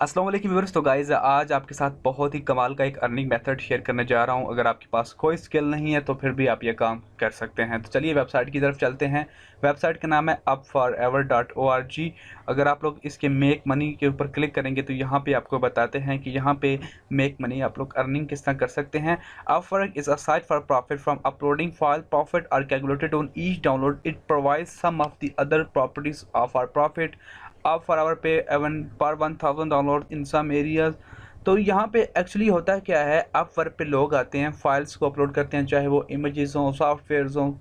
अस्सलाम वालेकुम व्यूअर्स। तो गाइस आज आपके साथ बहुत ही कमाल का एक अर्निंग मेथड शेयर करने जा रहा हूं। अगर आपके पास कोई स्किल नहीं है तो फिर भी आप ये काम कर सकते हैं। तो चलिए वेबसाइट की तरफ चलते हैं। वेबसाइट का नाम है upforever.org। अगर आप लोग इसके मेक मनी के ऊपर क्लिक करेंगे तो यहाँ पे आपको बताते हैं कि यहाँ पे मेक मनी आप लोग अर्निंग किस तरह कर सकते हैं। Upwork is a site for profit from uploading file. Profit are calculated on each download. It provides some of the other properties of our profit. आप फॉर आवर पे एवन पर 1000 डाउनलोड इन सम एरियाज। तो यहाँ पे actually होता है क्या है, आप वर्क पे लोग आते हैं, फाइल्स को अपलोड करते हैं, चाहे वो इमेजेस हों, सॉफ्टवेयर्स हों,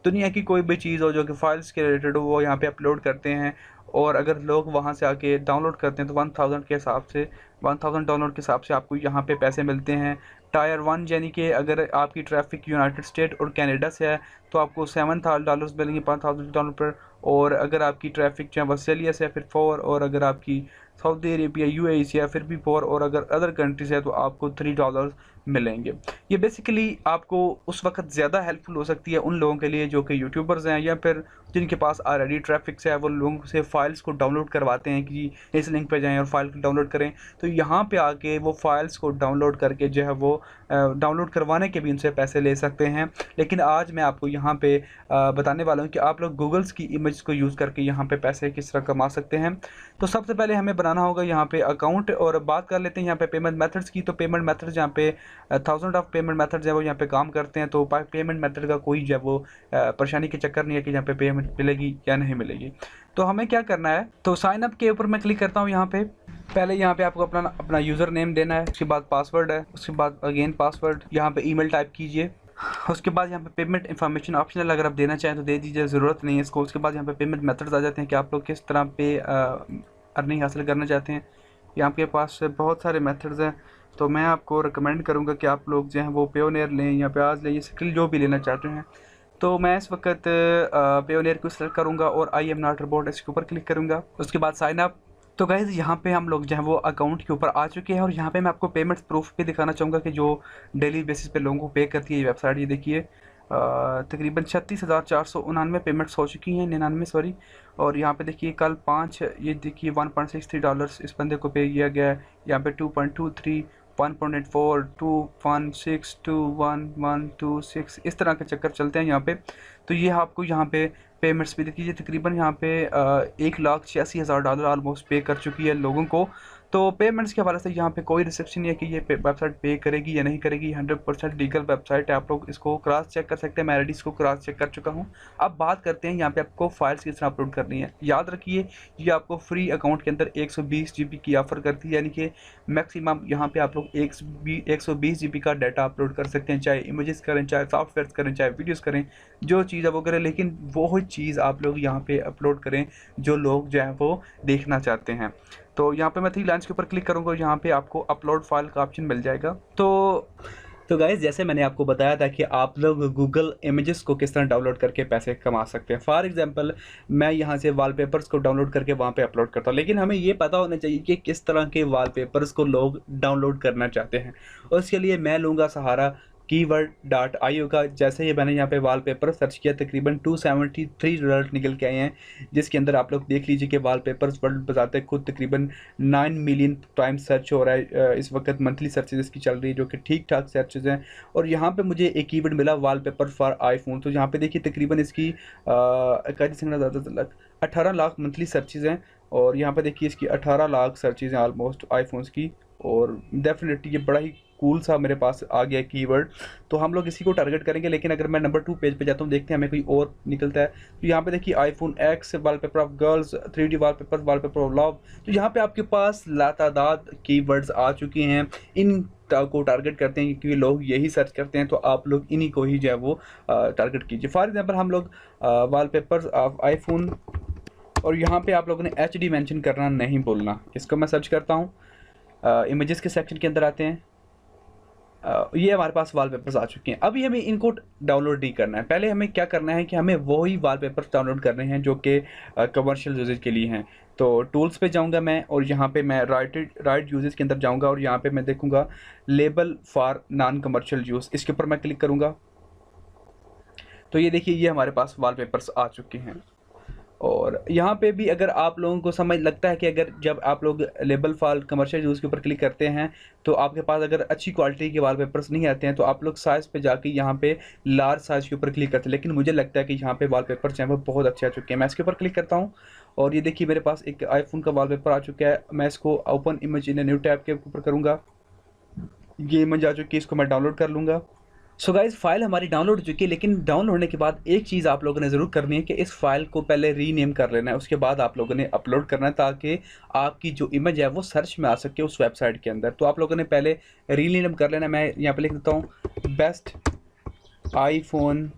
दुनिया की कोई भी चीज़ हो जो कि फाइल्स के रिलेटेड हो, वो यहाँ पे अपलोड करते हैं। और अगर लोग वहाँ से आके डाउनलोड करते हैं तो 1000 के हिसाब से 1000 डाउनलोड के हिसाब से आपको यहाँ पे पैसे मिलते हैं। टायर 1 यानी कि अगर आपकी ट्रैफिक यूनाइटेड स्टेट और कनाडा से है तो आपको $7,000 मिलेंगे 5000 डॉलर पर। और अगर आपकी ट्रैफिक चाहे ऑस्ट्रेलिया से है फिर 4, और अगर आपकी सऊदी अरेबिया यूएई से है फिर भी 4, और अगर अदर कंट्री से है तो आपको $3 मिलेंगे। ये बेसिकली आपको उस वक्त ज़्यादा हेल्पफुल हो सकती है उन लोगों के लिए जो कि यूट्यूबर्स हैं या फिर जिनके पास ऑलरेडी ट्रैफिक से है, वो लोगों से फाइल्स को डाउनलोड करवाते हैं कि इस लिंक पे जाएं और फाइल को डाउनलोड करें। तो यहाँ पे आके वो फाइल्स को डाउनलोड करके जो है वो डाउनलोड करवाने के भी उनसे पैसे ले सकते हैं। लेकिन आज मैं आपको यहाँ पे बताने वाला हूँ कि आप लोग गूगल्स की इमेज को यूज़ करके यहाँ पे पैसे किस तरह कमा सकते हैं। तो सबसे पहले हमें बनाना होगा यहाँ पे अकाउंट, और बात कर लेते हैं यहाँ पे पेमेंट मेथड्स की। तो पेमेंट मेथड्स यहाँ पे थाउजेंड ऑफ पेमेंट मेथड्स है वो यहाँ पे काम करते हैं। तो पेमेंट मेथड का कोई जो है वो परेशानी के चक्कर नहीं है कि यहाँ पे पेमेंट मिलेगी या नहीं मिलेगी। तो हमें क्या करना है, तो साइन अप के ऊपर मैं क्लिक करता हूँ। यहाँ पे पहले यहाँ पे आपको अपना यूज़र नेम देना है, उसके बाद पासवर्ड है, उसके बाद अगेन पासवर्ड, यहाँ पे ईमेल टाइप कीजिए। उसके बाद यहाँ पे पेमेंट इन्फॉर्मेशन ऑप्शनल, अगर आप देना चाहें तो दे दीजिए, ज़रूरत नहीं है इसको। उसके बाद यहाँ पे पेमेंट मेथड्स आ जाते हैं कि आप लोग किस तरह पे अर्निंग हासिल करना चाहते हैं। यहाँ आपके पास बहुत सारे मेथड्स हैं, तो मैं आपको रिकमेंड करूँगा कि आप लोग जो हैं वो पेयोनियर लें या प्याज लें, ये स्किल जो भी लेना चाहते हैं। तो मैं इस वक्त पेयोनियर को सेलेक्ट करूँगा और आई एम नॉट रोबोट इसके ऊपर क्लिक करूँगा। उसके बाद साइन अप। तो गाइज़ यहाँ पे हम लोग जो है वो अकाउंट के ऊपर आ चुके हैं, और यहाँ पे मैं आपको पेमेंट्स प्रूफ भी दिखाना चाहूँगा कि जो डेली बेसिस पे लोगों को पे करती है ये वेबसाइट। ये देखिए तकरीबन 36,499 पेमेंट्स हो चुकी हैं, 99 सॉरी। और यहाँ पे देखिए कल 5, ये देखिए $1.63 इस बंदे को पे किया गया है। यहाँ पे 2.23, 1.84, 216, 21126 इस तरह के चक्कर चलते हैं यहाँ पे। तो ये आपको यहाँ पे पेमेंट्स भी देखिए तकरीबन यहाँ पे $1,86,000 ऑलमोस्ट पे कर चुकी है लोगों को। तो पेमेंट्स के हवाले से यहाँ पे कोई रिसेप्शन नहीं है कि ये वेबसाइट पे करेगी या नहीं करेगी। 100% लीगल वेबसाइट है, आप लोग इसको क्रॉस चेक कर सकते हैं। मैं ऑलरेडी इसको क्रॉस चेक कर चुका हूँ। अब बात करते हैं यहाँ पे आपको फाइल्स किस तरह अपलोड करनी है। याद रखिए ये आपको फ्री अकाउंट के अंदर 120 GB की ऑफ़र करती है, यानी कि मैक्सिमम यहाँ पे आप लोग 120 GB का डाटा अपलोड कर सकते हैं, चाहे इमेजेस करें, चाहे सॉफ्टवेयर करें, चाहे वीडियोस करें, जो चीज़ है वो करें। लेकिन वो चीज़ आप लोग यहाँ पे अपलोड करें जो लोग जो है वो देखना चाहते हैं। तो यहाँ पे मैं 3 लाइन्स के ऊपर क्लिक करूँगा, यहाँ पे आपको अपलोड फाइल का ऑप्शन मिल जाएगा। तो गाइज़ जैसे मैंने आपको बताया था कि आप लोग गूगल इमेजेस को किस तरह डाउनलोड करके पैसे कमा सकते हैं। फॉर एग्जांपल मैं यहाँ से वॉलपेपर्स को डाउनलोड करके वहाँ पे अपलोड करता हूँ, लेकिन हमें ये पता होना चाहिए कि किस तरह के वॉलपेपर्स को लोग डाउनलोड करना चाहते हैं। और उसके लिए मैं लूँगा सहारा keyword.io का। जैसे ही मैंने यहाँ पे वॉलपेपर सर्च किया तकरीबन 273 रिजल्ट निकल के आए हैं, जिसके अंदर आप लोग देख लीजिए कि वॉलपेपर्स वर्ल्ड बताते खुद तकरीबन 9 मिलियन टाइम्स सर्च हो रहा है। इस वक्त मंथली सर्चेज इसकी चल रही है जो कि ठीक ठाक सर्चेज हैं। और यहाँ पे मुझे एक कीवर्ड मिला वॉलपेपर फॉर आईफोन। तो यहाँ पे देखिए तकरीबन इसकी 18 लाख मंथली सर्चेज हैं, और यहाँ पे देखिए इसकी 18 लाख सर्चेज हैं ऑलमोस्ट आईफोन्स की। और डेफिनेटली ये बड़ा ही कूल सा मेरे पास आ गया कीवर्ड, तो हम लोग इसी को टारगेट करेंगे। लेकिन अगर मैं नंबर 2 पेज पे जाता हूँ, देखते हैं हमें कोई और निकलता है। तो यहाँ पे देखिए iPhone X, wallpaper of girls, 3D wallpaper, wallpaper of love. तो यहाँ पे आपके पास लातादाद कीवर्ड्स आ चुके हैं। इन को टारगेट करते हैं क्योंकि लोग यही सर्च करते हैं, तो आप लोग इन्हीं को ही जो है वो टारगेट कीजिए। फॉर एग्जाम्पल हम लोग वॉलपेपर्स ऑफ आईफोन, और यहाँ पे आप लोगों ने HD मेंशन करना नहीं बोलना। इसको मैं सर्च करता हूँ, इमेजेस के सेक्शन के अंदर आते हैं। ये हमारे पास वॉलपेपर्स आ चुके हैं। अभी हमें इनको डाउनलोड नहीं करना है, पहले हमें क्या करना है कि हमें वही वॉलपेपर्स डाउनलोड करने हैं जो कि कमर्शियल यूजेज के लिए हैं। तो टूल्स पे जाऊंगा मैं, और यहाँ पे मैं राइट यूजेज के अंदर जाऊंगा, और यहाँ पे मैं देखूंगा label for non commercial use, इसके ऊपर मैं क्लिक करूँगा। तो ये देखिए ये हमारे पास वॉलपेपर्स आ चुके हैं। और यहाँ पे भी अगर आप लोगों को समझ लगता है कि अगर जब आप लोग लेबल फाइल कमर्शियल यूज़ के ऊपर क्लिक करते हैं तो आपके पास अगर अच्छी क्वालिटी के वॉलपेपर्स नहीं आते हैं तो आप लोग साइज़ पे जाके यहाँ पे लार्ज साइज़ के ऊपर क्लिक करते हैं, लेकिन मुझे लगता है कि यहाँ पे वॉलपेपर्स हैं वो बहुत अच्छे आ चुके हैं। मैं इसके ऊपर क्लिक करता हूँ और ये देखिए मेरे पास एक आईफोन का वॉलपेपर आ चुका है। मैं इसको open image in new tab के ऊपर करूँगा। ये इमेज आ चुकी है, इसको मैं डाउनलोड कर लूँगा। सो गाइज़ फाइल हमारी डाउनलोड हो चुकी है, लेकिन डाउनलोड होने के बाद एक चीज़ आप लोगों ने ज़रूर करनी है कि इस फाइल को पहले रीनेम कर लेना है, उसके बाद आप लोगों ने अपलोड करना है ताकि आपकी जो इमेज है वो सर्च में आ सके उस वेबसाइट के अंदर। तो आप लोगों ने पहले रीनेम कर लेना है। मैं यहाँ पे लिख देता हूँ बेस्ट आईफोन।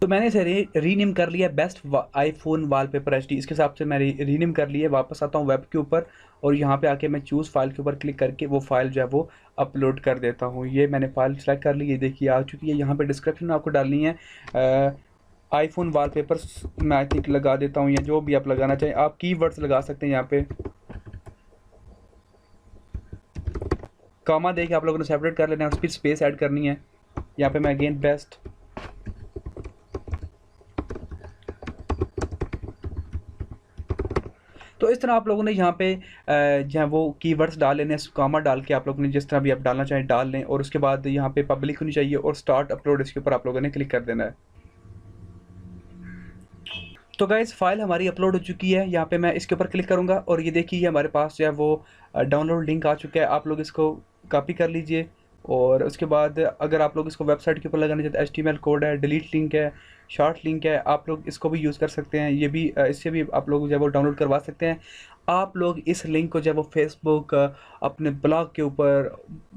तो मैंने इसे रीनेम कर लिया बेस्ट आईफोन वॉलपेपर एचडी। इसके हिसाब से मैं रीनेम कर लिया। वापस आता हूँ वेब के ऊपर और यहाँ पे आके मैं चूज़ फाइल के ऊपर क्लिक करके वो फाइल जो है वो अपलोड कर देता हूँ। ये मैंने फाइल सेलेक्ट कर ली, ये देखिए आ चुकी है। यहाँ पे डिस्क्रिप्शन में आपको डालनी है आईफोन वॉलपेपर्स। मैं आई थिंक लगा देता हूँ, या जो भी आप लगाना चाहें आप कीवर्ड्स लगा सकते हैं। यहाँ पे कामा दे के आप लोगों ने सेपरेट कर लेना है, उसकी स्पेस ऐड करनी है। यहाँ पे मैं अगेन बेस्ट तो इस तरह आप लोगों ने यहाँ पे जो है वो कीवर्ड्स डाल लेने, कामा डाल के आप लोगों ने जिस तरह भी आप डालना चाहें डाल लें। और उसके बाद यहाँ पे पब्लिक होनी चाहिए और स्टार्ट अपलोड, इसके ऊपर आप लोगों ने क्लिक कर देना है। तो गाइस फाइल हमारी अपलोड हो चुकी है। यहाँ पे मैं इसके ऊपर क्लिक करूँगा और ये देखिए हमारे पास जो है वो डाउनलोड लिंक आ चुका है। आप लोग इसको कॉपी कर लीजिए और उसके बाद अगर आप लोग इसको वेबसाइट के ऊपर लगाना चाहते हैं, HTML कोड है, डिलीट लिंक है, शॉर्ट लिंक है, आप लोग इसको भी यूज़ कर सकते हैं। ये भी इससे भी आप लोग जो है वो डाउनलोड करवा सकते हैं। आप लोग इस लिंक को जो है वो फेसबुक, अपने ब्लॉग के ऊपर,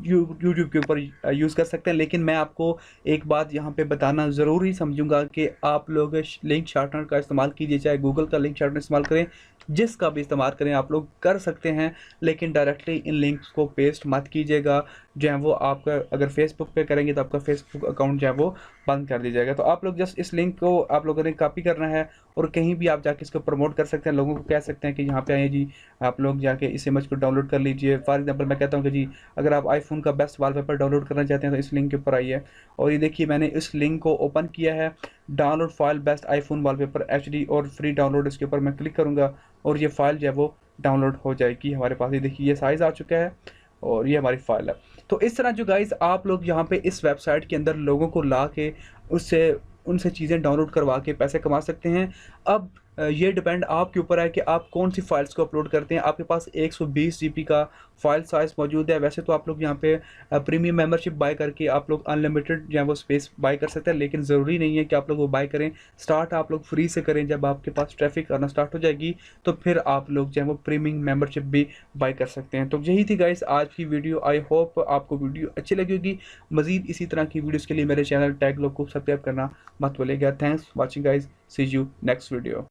यूट्यूब के ऊपर यूज़ कर सकते हैं। लेकिन मैं आपको एक बात यहाँ पे बताना ज़रूरी समझूंगा कि आप लोग लिंक शार्टनर का इस्तेमाल कीजिए, चाहे गूगल का लिंक शार्टनर इस्तेमाल करें, जिसका भी इस्तेमाल करें आप लोग कर सकते हैं, लेकिन डायरेक्टली इन लिंक्स को पेस्ट मत कीजिएगा। जो है वो आपका अगर फेसबुक पे करेंगे तो आपका फेसबुक अकाउंट जो है वो बंद कर दिया जाएगा। तो आप लोग जस्ट इस लिंक को आप लोगों ने कॉपी करना है और कहीं भी आप जाके इसको प्रमोट कर सकते हैं। लोगों को कह सकते हैं कि यहाँ पे आइए जी, आप लोग जाके इस इमेज को डाउनलोड कर लीजिए। फॉर एग्जांपल मैं कहता हूँ कि जी अगर आप आईफोन का बेस्ट वॉलपेपर डाउनलोड करना चाहते हैं तो इस लिंक के ऊपर आइए। और ये देखिए मैंने इस लिंक को ओपन किया है, download file best iPhone wallpaper HD और फ्री डाउनलोड। इसके ऊपर मैं क्लिक करूँगा और ये फाइल जो है वो डाउनलोड हो जाएगी हमारे पास। ये देखिए ये साइज़ आ चुका है और ये हमारी फाइल है। तो इस तरह जो गाइस आप लोग यहाँ पे इस वेबसाइट के अंदर लोगों को ला के उससे उनसे चीज़ें डाउनलोड करवा के पैसे कमा सकते हैं। अब ये डिपेंड आपके ऊपर है कि आप कौन सी फाइल्स को अपलोड करते हैं। आपके पास 120 GB का फाइल साइज़ मौजूद है। वैसे तो आप लोग यहाँ पे प्रीमियम मेंबरशिप बाय करके आप लोग अनलिमिटेड जो है वो स्पेस बाय कर सकते हैं, लेकिन ज़रूरी नहीं है कि आप लोग वो बाय करें। स्टार्ट आप लोग फ्री से करें। जब आपके पास ट्रैफिक आना स्टार्ट हो जाएगी तो फिर आप लोग जो है वो प्रीमियम मेंबरशिप भी बाय कर सकते हैं। तो यही थी गाइस आज की वीडियो। आई होप आपको वीडियो अच्छी लगी होगी। मज़ीद इसी तरह की वीडियोज़ के लिए मेरे चैनल टैग लोग को सब्सक्राइब करना मत भूलिएगा। Thanks watching guys, see you next video.